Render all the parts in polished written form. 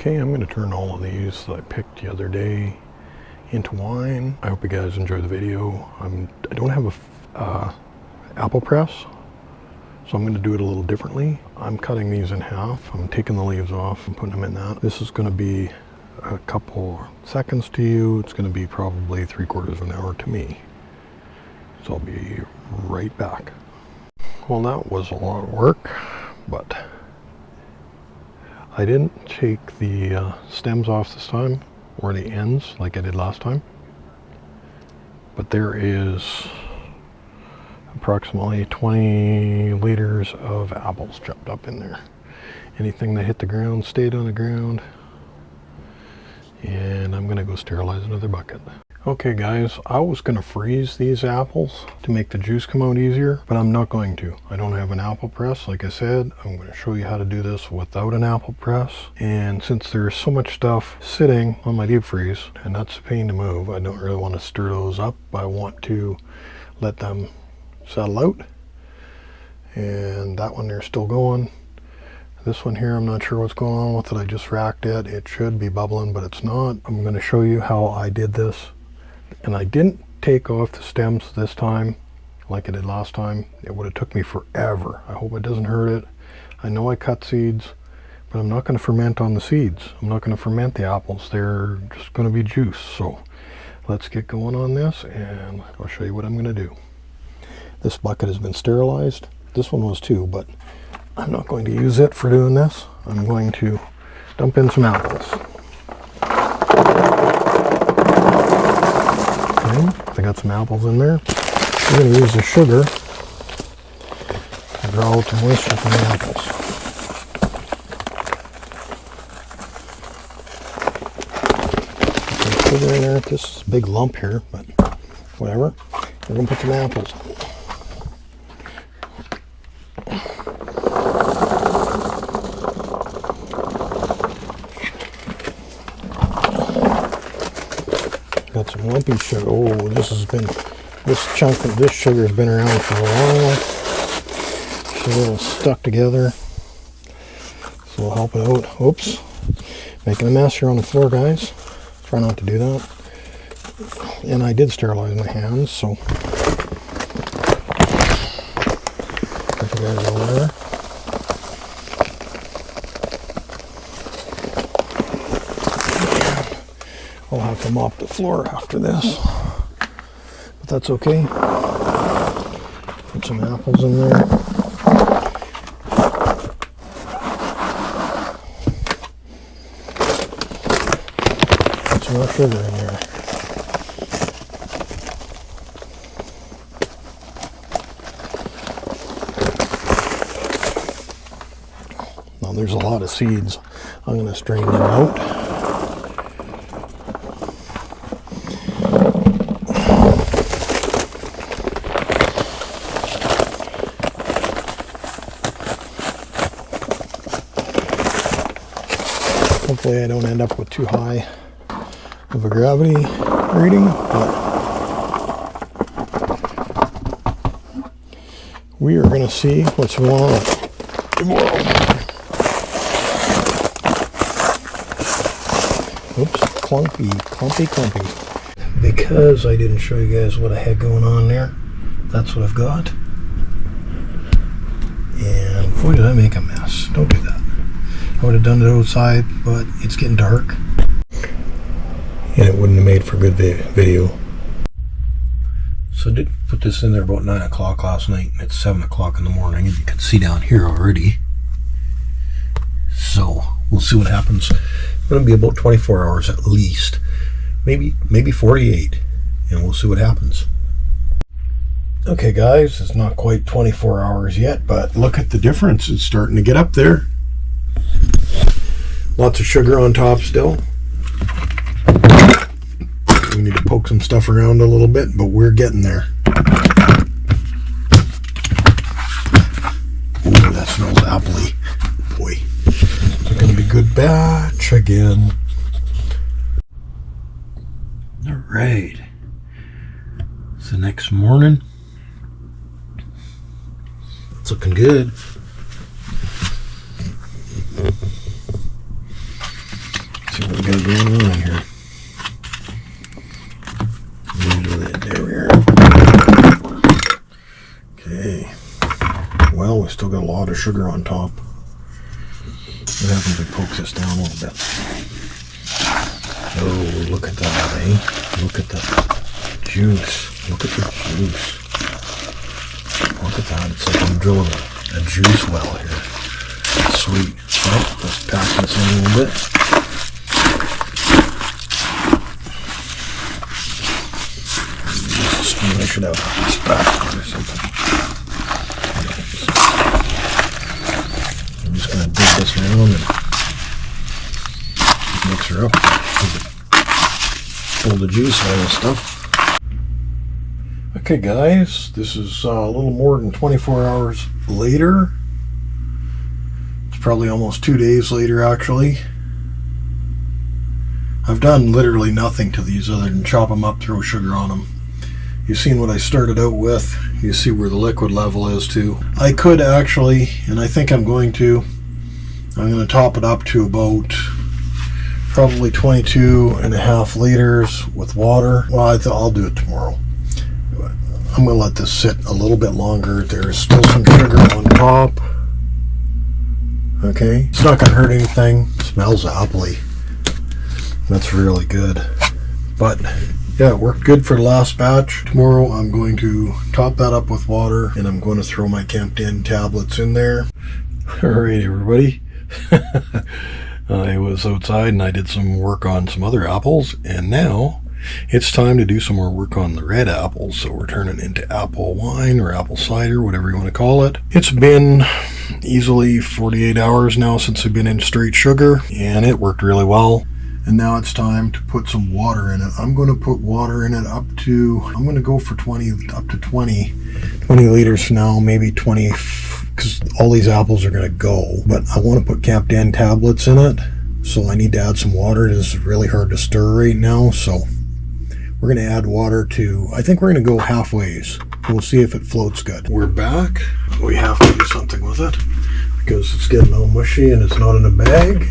Okay, I'm going to turn all of these that I picked the other day into wine. I hope you guys enjoy the video. I don't have a apple press, so I'm going to do it a little differently. I'm cutting these in half. I'm taking the leaves off and putting them in that. This is going to be a couple seconds to you. It's going to be probably 3/4 of an hour to me. So I'll be right back. Well, that was a lot of work, but I didn't take the stems off this time, or the ends like I did last time. But there is approximately 20 liters of apples chopped up in there. Anything that hit the ground stayed on the ground. And I'm gonna go sterilize another bucket. Okay guys, I was gonna freeze these apples to make the juice come out easier, but I'm not going to. I don't have an apple press, like I said. I'm gonna show you how to do this without an apple press. And since there's so much stuff sitting on my deep freeze, and that's a pain to move, I don't really want to stir those up. I want to let them settle out. And that one there's still going. This one here, I'm not sure what's going on with it. I just racked it. It should be bubbling, but it's not. I'm going to show you how I did this. And I didn't take off the stems this time like I did last time. It would have took me forever. I hope it doesn't hurt it. I know I cut seeds, but I'm not going to ferment on the seeds. I'm not going to ferment the apples. They're just going to be juice. So let's get going on this, and I'll show you what I'm going to do. This bucket has been sterilized. This one was too, but I'm not going to use it for doing this. I'm going to dump in some apples. Okay, I got some apples in there. I'm going to use the sugar to draw out the moisture from the apples. Put some sugar in there. This is a big lump here, but whatever. We're going to put some apples. Got some lumpy sugar. Oh, this chunk of this sugar has been around for a while. It's a little stuck together. So we'll help it out. Oops. Making a mess here on the floor, guys. Try not to do that. And I did sterilize my hands, so if you guys are aware. I'll have to mop the floor after this, but that's okay. Put some apples in there. Put some more sugar in there. Now there's a lot of seeds. I'm going to strain them out. Hopefully I don't end up with too high of a gravity reading, but we are going to see what's going on. Oops, clumpy. Because I didn't show you guys what I had going on there, that's what I've got. And boy, did I make a mess. Don't do that. I would have done it outside, but it's getting dark and it wouldn't have made for a good video. So I did put this in there about 9 o'clock last night, and it's 7 o'clock in the morning, and you can see down here already. So we'll see what happens. It's going to be about 24 hours at least, maybe 48, and we'll see what happens. Okay guys, it's not quite 24 hours yet, but look at the difference. It's starting to get up there. Lots of sugar on top still. We need to poke some stuff around a little bit, but we're getting there. Ooh, that smells appley. Boy, it's going to be a good batch again. All right. It's the next morning. It's looking good. got going on here? There we are. Okay. Well, we still got a lot of sugar on top. What happens if we poke this down a little bit? Oh, look at that, eh? Look at the juice. Look at the juice. Look at that. It's like I'm drilling a juice well here. Sweet. Oh, let's pack this in a little bit. I should have a spatula or something. I'm just going to dig this around and mix her up. Pull the juice out of this stuff. Okay guys, this is a little more than 24 hours later. It's probably almost 2 days later actually. I've done literally nothing to these other than chop them up, throw sugar on them. You've seen what I started out with. You see where the liquid level is too. I could actually, and I think I'm going to top it up to about probably 22.5 liters with water. Well, I'll do it tomorrow. I'm going to let this sit a little bit longer. There's still some sugar on top. Okay, it's not going to hurt anything. It smells appley. That's really good. But yeah, it worked good for the last batch. Tomorrow I'm going to top that up with water and I'm going to throw my camped in tablets in there. Alright everybody. I was outside and I did some work on some other apples, and now it's time to do some more work on the red apples. So we're turning into apple wine or apple cider, whatever you want to call it. It's been easily 48 hours now since I've been in straight sugar, and it worked really well. And now it's time to put some water in it. I'm going to put water in it up to, I'm going to go for 20 liters for now, maybe 20, because all these apples are going to go. But I want to put camped in tablets in it, so I need to add some water. This is really hard to stir right now, so we're going to add water to, I think we're going to go halfways. We'll see if it floats good. We're back. We have to do something with it because it's getting all mushy and it's not in a bag.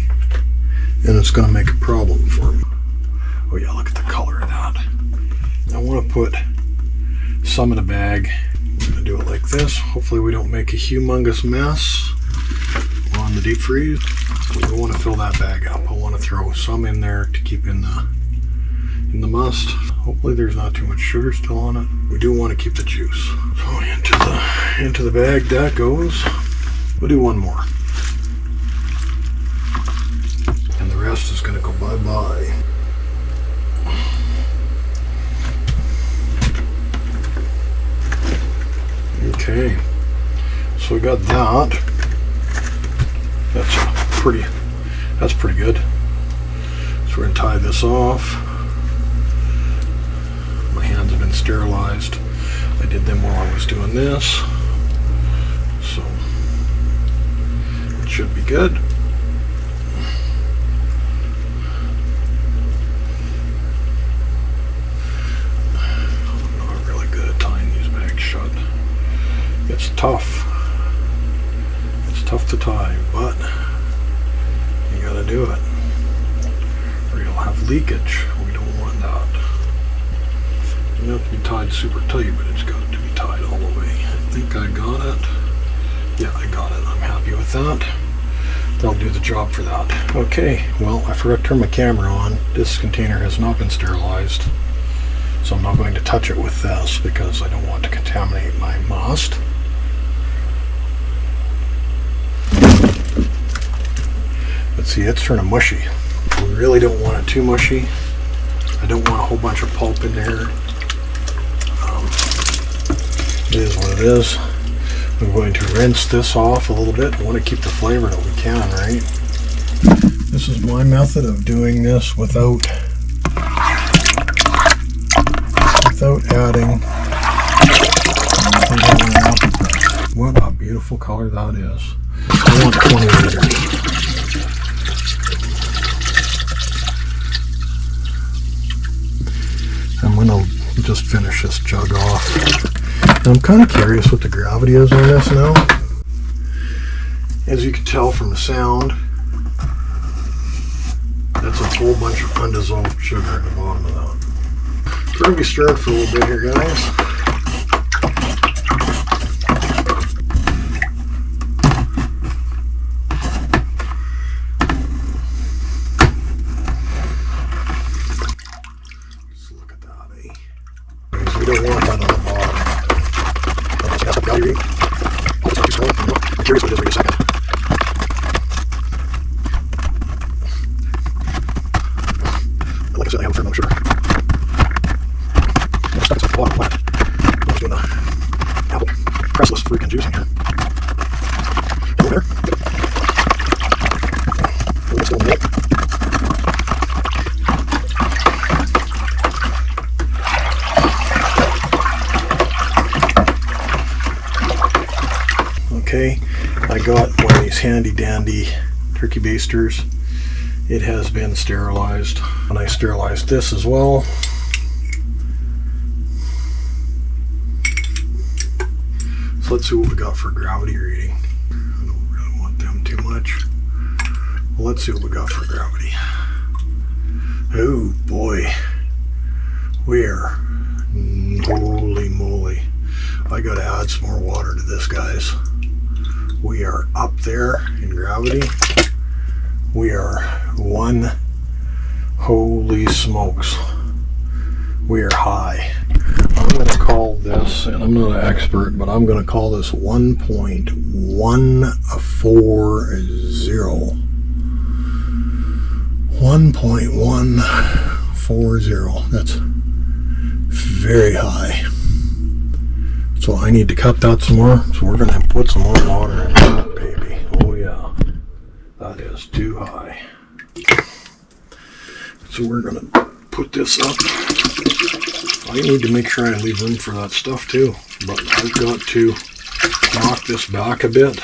And it's going to make a problem for me. Oh yeah, look at the color of that. I want to put some in a bag. I'm going to do it like this. Hopefully we don't make a humongous mess on the deep freeze. We want to fill that bag up. I want to throw some in there to keep in the must. Hopefully there's not too much sugar still on it. We do want to keep the juice. So into the bag that goes. We'll do one more. And the rest is going to go bye-bye. Okay, so we got that. That's pretty good. So we're going to tie this off. My hands have been sterilized. I did them while I was doing this. So it should be good. It's tough. It's tough to tie, but you gotta do it, or you'll have leakage. We don't want that. It doesn't have to be tied super tight, but it's got to be tied all the way. I think I got it. Yeah, I got it. I'm happy with that. That'll do the job for that. Okay, well, I forgot to turn my camera on. This container has not been sterilized, so I'm not going to touch it with this because I don't want to contaminate my must. Let's see, it's turning mushy. We really don't want it too mushy. I don't want a whole bunch of pulp in there. It is what it is. I'm going to rinse this off a little bit. I want to keep the flavor that we can, right? This is my method of doing this without adding. What a beautiful color that is. I want 20 liters. I'm going to just finish this jug off. And I'm kind of curious what the gravity is on this now. As you can tell from the sound, that's a full bunch of undissolved sugar at the bottom of that. We're going to be stirring for a little bit here, guys. Just look at that, eh? So we don't want that on the bottom. That's got some value. It's not too small. I'm curious what it is for a second. Like I said, I have a fair amount of sugar. It's a lot of plant. I'm just doing a apple pressless freaking juicing here. Go there. We're still in the milk. Okay, I got one of these handy dandy turkey basters. It has been sterilized, and I sterilized this as well. So let's see what we got for gravity reading. I don't really want them too much. Well, let's see what we got for gravity. Oh boy, we are, holy moly. I gotta add some more water to this, guys. We are up there in gravity. We are one, holy smokes, we are high. I'm going to call this, and I'm not an expert, but I'm going to call this 1.140. 1.140. That's very high. So I need to cut that some more. So we're going to put some more water in that baby. Oh yeah. That is too high. So we're going to put this up. I need to make sure I leave room for that stuff too. But I've got to knock this back a bit.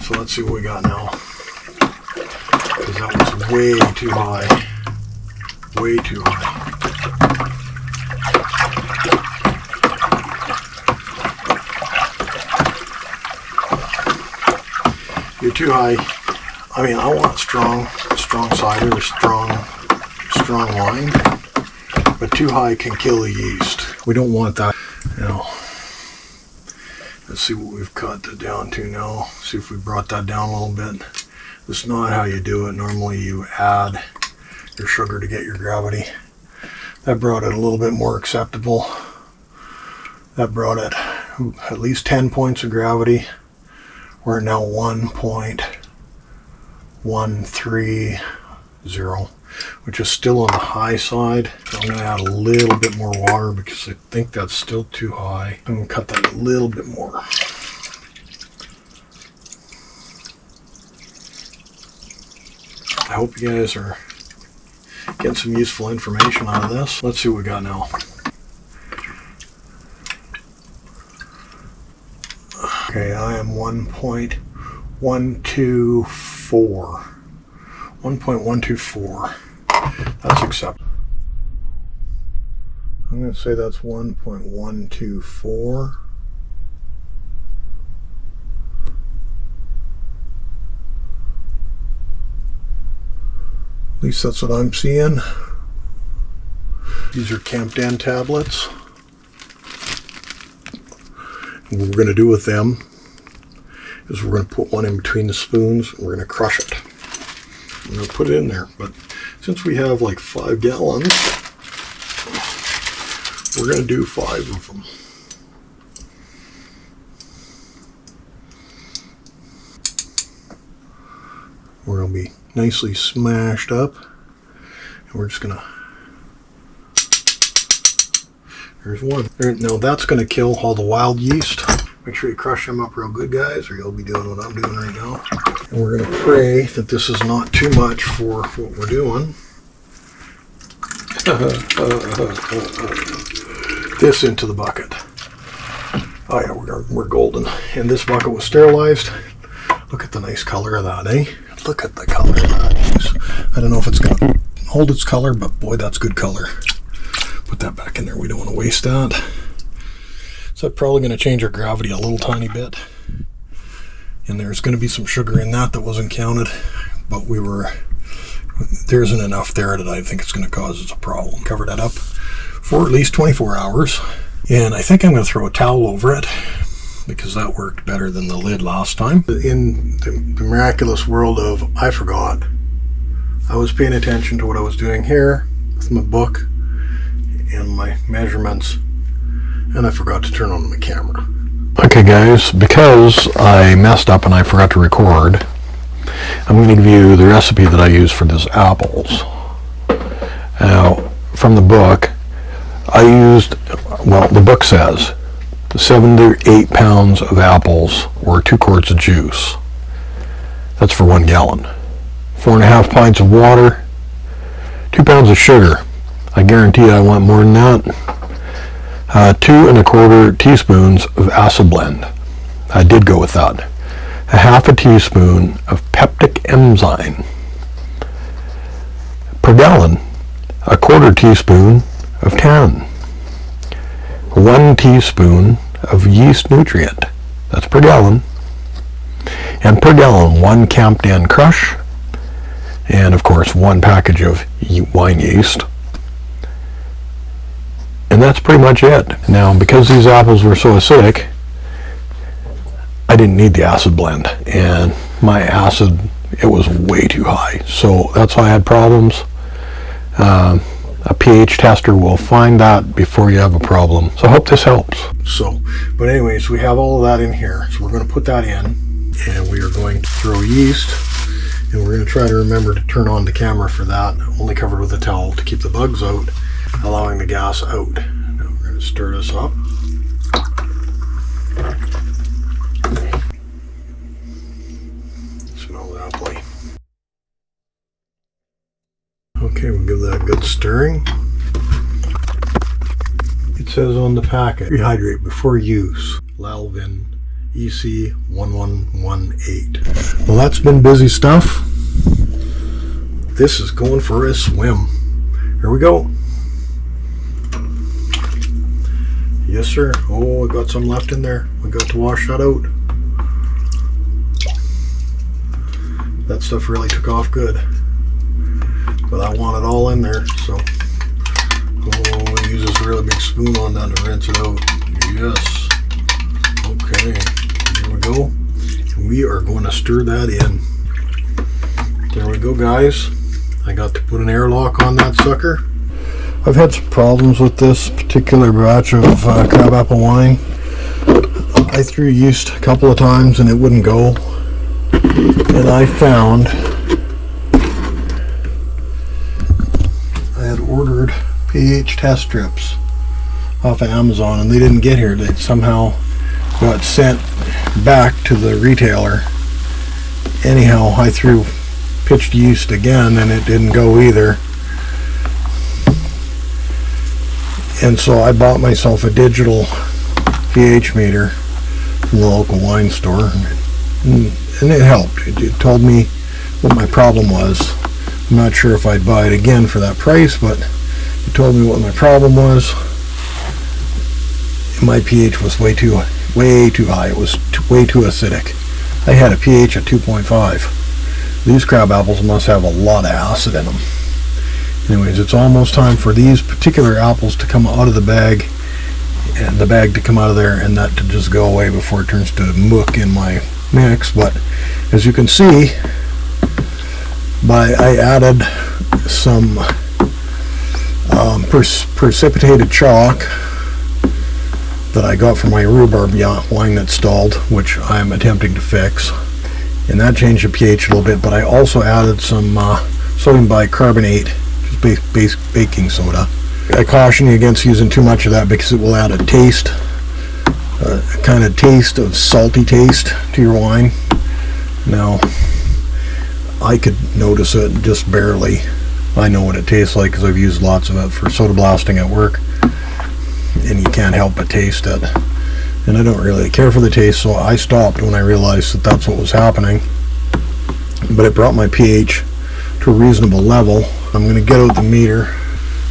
So let's see what we got now. Because that was way too high. Way too high. You're too high. I mean, I want strong cider, strong wine, but too high can kill the yeast. We don't want that. Now, let's see what we've cut that down to now. See if we brought that down a little bit. That's not how you do it. Normally you add your sugar to get your gravity. That brought it a little bit more acceptable. That brought it at least 10 points of gravity. We're now 1.130, which is still on the high side. So I'm going to add a little bit more water because I think that's still too high. I'm going to cut that a little bit more. I hope you guys are getting some useful information out of this. Let's see what we got now. Okay, I am 1.124. 1.124. That's acceptable. I'm going to say that's 1.124. At least that's what I'm seeing. These are Camp Dan tablets. What we're going to do with them is we're going to put one in between the spoons and we're going to crush it. I'm going to put it in there, but since we have like 5 gallons, we're going to do 5 of them. We're going to be nicely smashed up, and we're just going to, there's one. Now that's going to kill all the wild yeast. Make sure you crush them up real good, guys, or you'll be doing what I'm doing right now. And we're going to pray that this is not too much for what we're doing. This into the bucket. Oh yeah, we're golden. And this bucket was sterilized. Look at the nice color of that, eh? Look at the color of that. Jeez. I don't know if it's going to hold its color, but boy, that's good color. Put that back in there. We don't want to waste that. So I'm probably going to change our gravity a little tiny bit. And there's going to be some sugar in that wasn't counted. but there isn't enough there that I think it's going to cause us a problem. Cover that up for at least 24 hours. And I think I'm going to throw a towel over it because that worked better than the lid last time. In the miraculous world of I forgot, I was paying attention to what I was doing here with my book and my measurements, and I forgot to turn on my camera. Okay guys, because I messed up and I forgot to record, I'm going to give you the recipe that I use for this apples. Now, from the book, I used, well, the book says 7 to 8 pounds of apples or 2 quarts of juice. That's for 1 gallon. 4.5 pints of water, 2 pounds of sugar. I guarantee I want more than that. 2¼ teaspoons of acid blend. I did go with that. 1/2 teaspoon of peptic enzyme. Per gallon, 1/4 teaspoon of tannin. 1 teaspoon of yeast nutrient. That's per gallon. And per gallon, 1 Campden crush. And of course, 1 package of wine yeast. And that's pretty much it. Now, because these apples were so acidic, I didn't need the acid blend. And my acid, it was way too high. So that's why I had problems. A pH tester will find that before you have a problem. So I hope this helps. But anyways, we have all of that in here. So we're going to put that in, and we are going to throw yeast, and we're going to try to remember to turn on the camera for that, only covered with a towel to keep the bugs out, allowing the gas out. Now we're going to stir this up. Smell lovely. Okay, we'll give that a good stirring. It says on the packet, rehydrate before use. Lalvin EC 1118. Well, that's been busy stuff. This is going for a swim. Here we go. Yes, sir. Oh, I got some left in there. I got to wash that out. That stuff really took off good. But I want it all in there, so I use this really big spoon on that to rinse it out. Yes. Okay, here we go. We are going to stir that in. There we go, guys. I got to put an airlock on that sucker. I've had some problems with this particular batch of crabapple wine. I threw yeast a couple of times and it wouldn't go. And I found I had ordered pH test strips off of Amazon and they didn't get here. They somehow got sent back to the retailer. Anyhow, I threw pitched yeast again and it didn't go either. And so I bought myself a digital pH meter from the local wine store, and it helped. It told me what my problem was. I'm not sure if I'd buy it again for that price, but it told me what my problem was. And my pH was way too high. It was way too acidic. I had a pH of 2.5. These crab apples must have a lot of acid in them. Anyways, it's almost time for these particular apples to come out of the bag, and the bag to come out of there, and that to just go away before it turns to muck in my mix. But as you can see, I added some precipitated chalk that I got from my rhubarb wine that stalled, which I'm attempting to fix, and that changed the pH a little bit. But I also added some sodium bicarbonate, baking soda. I caution you against using too much of that because it will add a taste, a kind of taste of salty taste to your wine. Now, I could notice it just barely. I know what it tastes like because I've used lots of it for soda blasting at work, and you can't help but taste it. And I don't really care for the taste, so I stopped when I realized that that's what was happening. But it brought my pH to a reasonable level. I'm going to get out the meter.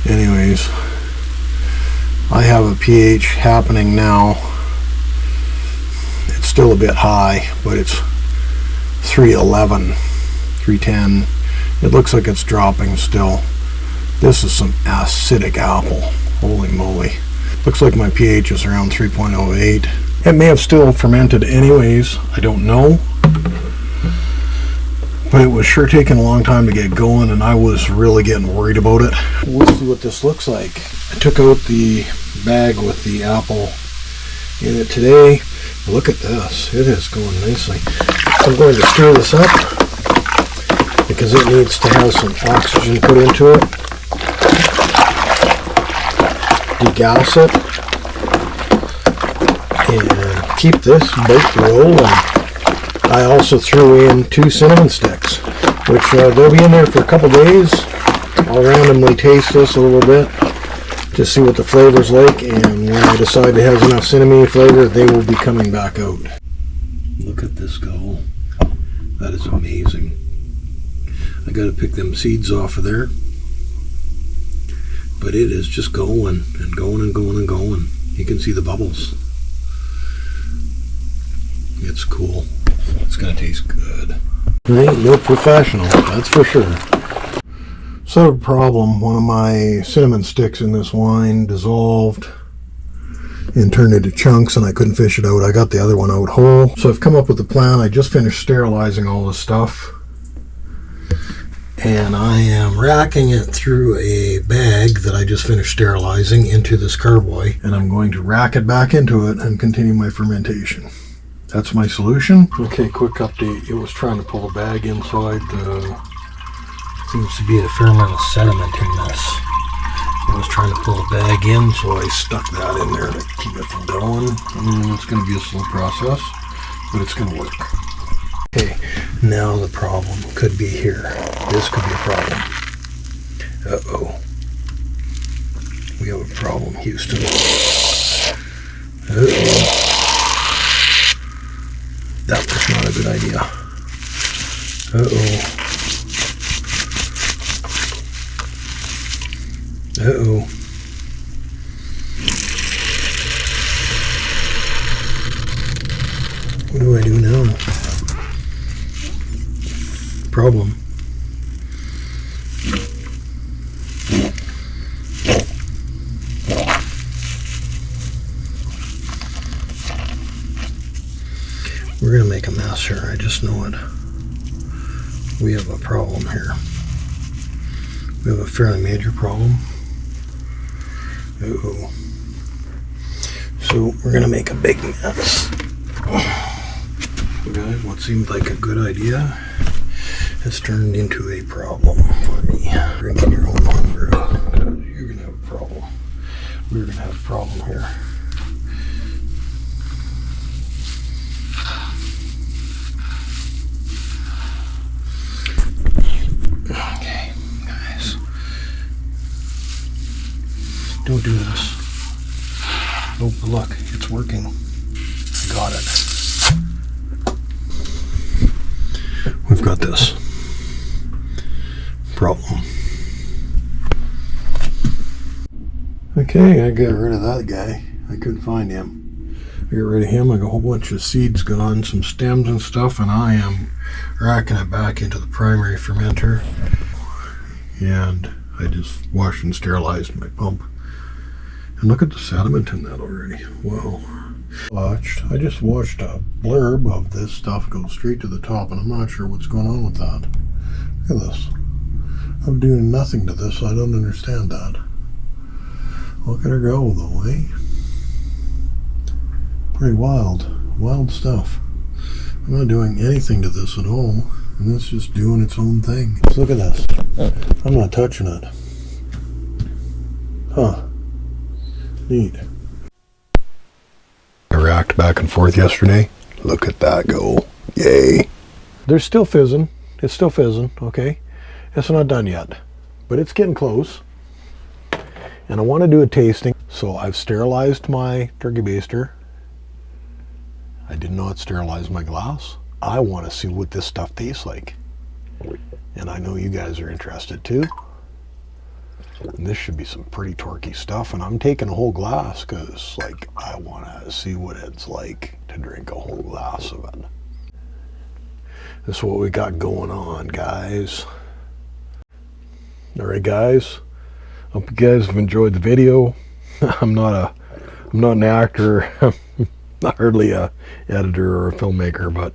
Anyways, I have a pH happening now. It's still a bit high, but it's 311 310. It looks like it's dropping still. This is some acidic apple. Holy moly. Looks like my pH is around 3.08. It may have still fermented anyways. I don't know. But it was sure taking a long time to get going, and I was really getting worried about it. We'll see what this looks like. I took out the bag with the apple in it today. Look at this. It is going nicely. So I'm going to stir this up because it needs to have some oxygen put into it. Degas it. And keep this boat rolling. I also threw in 2 cinnamon sticks, which they'll be in there for a couple days. I'll randomly taste this a little bit to see what the flavor's like, and when I decide it has enough cinnamon flavor, they will be coming back out. Look at this go. That is amazing. I got to pick them seeds off of there, but it is just going and going and going and going. You can see the bubbles. It's cool. It's gonna taste good. I ain't no professional, that's for sure. So a problem, one of my cinnamon sticks in this wine dissolved and turned into chunks, and I couldn't fish it out. I got the other one out whole. So I've come up with a plan. I just finished sterilizing all this stuff, and I am racking it through a bag that I just finished sterilizing into this carboy, and I'm going to rack it back into it and continue my fermentation. That's my solution. Okay, quick update. It was trying to pull the bag inside. Seems to be a fair amount of sediment in this. It was trying to pull the bag in, so I stuck that in there to keep it from going. It's going to be a slow process, but it's going to work. Okay, now the problem could be here. This could be a problem. Uh-oh. We have a problem, Houston. Uh-oh. That was not a good idea. Uh-oh. Uh-oh. What do I do now? Problem. We're going to make a mess here, I just know it. We have a problem here. We have a fairly major problem. Uh-oh. So we're going to make a big mess. Guys, what seemed like a good idea has turned into a problem for me. Drinking your own homebrew. You're going to have a problem. We're going to have a problem here. Okay, guys. Don't do this. Oh, look, it's working. I got it. We've got this problem. Okay, I got rid of that guy. I couldn't find him. I got rid of him. I got a whole bunch of seeds gone, some stems and stuff, and I am racking it back into the primary fermenter. And I just washed and sterilized my pump. And look at the sediment in that already. Wow. I just watched a blurb of this stuff go straight to the top, and I'm not sure what's going on with that. Look at this. I'm doing nothing to this. I don't understand that. Look at her go though, eh? Pretty wild stuff. I'm not doing anything to this at all, and it's just doing its own thing. Just look at this. I'm not touching it. Huh. Neat. I racked back and forth yesterday. Look at that go. Yay. They're still fizzing. It's still fizzing, okay? It's not done yet, but it's getting close. And I want to do a tasting. So I've sterilized my turkey baster. I did not sterilize my glass. I want to see what this stuff tastes like. And I know you guys are interested too. And this should be some pretty torquey stuff, and I'm taking a whole glass because, like, I want to see what it's like to drink a whole glass of it. This is what we got going on, guys. All right, guys. Hope you guys have enjoyed the video. I'm not an actor. I'm not hardly a editor or a filmmaker, but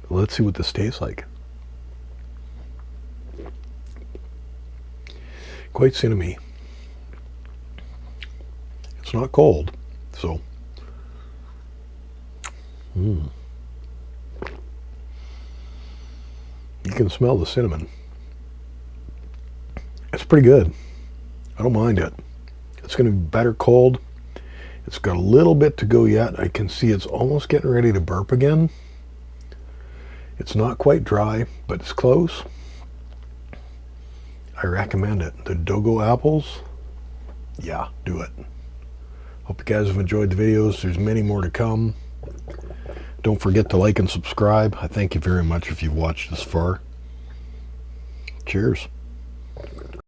let's see what this tastes like. Quite cinnamony. It's not cold, so. You can smell the cinnamon. It's pretty good. I don't mind it. It's going to be better cold. It's got a little bit to go yet. I can see it's almost getting ready to burp again. It's not quite dry, but it's close. I recommend it. The Dolgo apples, yeah, do it. Hope you guys have enjoyed the videos. There's many more to come. Don't forget to like and subscribe. I thank you very much if you've watched this far. Cheers.